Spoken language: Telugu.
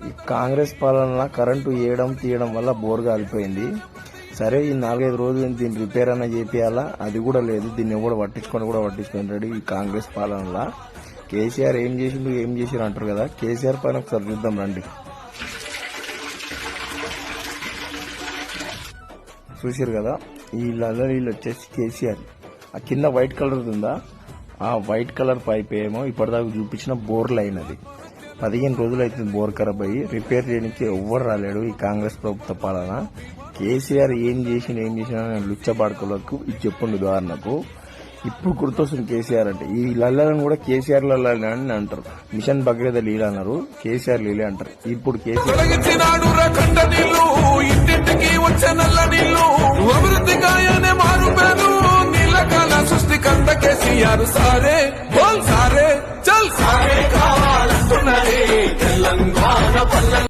ఈ కాంగ్రెస్ పాలనలో కరెంటు వేయడం తీయడం వల్ల బోర్ కాలిపోయింది. సరే ఈ 4-5 రోజులు దీన్ని రిపేర్ అన్న చేపియాలా, అది కూడా లేదు. దీన్ని కూడా పట్టించుకుంటాడు ఈ కాంగ్రెస్ పాలనలో. కేసీఆర్ ఏం చేసిండు అంటారు కదా, కేసీఆర్ పైన ఒకసారి చూద్దాం రండి. చూసారు కదా, వీళ్ళు వచ్చేసి కేసీఆర్. ఆ కింద వైట్ కలర్ ఉందా, ఆ వైట్ కలర్ పైప్ ఏమో ఇప్పటిదాకా చూపించిన బోర్ లైన్. అది 15 రోజులు అవుతుంది బోర్ ఖరాబ్ అయ్యి. రిపేర్ చేయడానికి ఎవ్వరు రాలేడు ఈ కాంగ్రెస్ ప్రభుత్వ పాలన. కేసీఆర్ ఏం చేసినా లుచ్చబాడుకోలకు ఇది చెప్పండి. ఉదాహరణకు ఇప్పుడు గుర్తొస్తుంది కేసీఆర్ అంటే. ఈ లల్లని కూడా కేసీఆర్ లల్లని అని అంటారు. మిషన్ భగీరథ లీల అన్నారు, కేసీఆర్ లీలే అంటారు. ఇప్పుడు కేసీఆర్ సృష్టి కంద కేసీఆర్ సారే బోల్ సారే చల్ సారే కావాలంటున్నది తెలంగాణ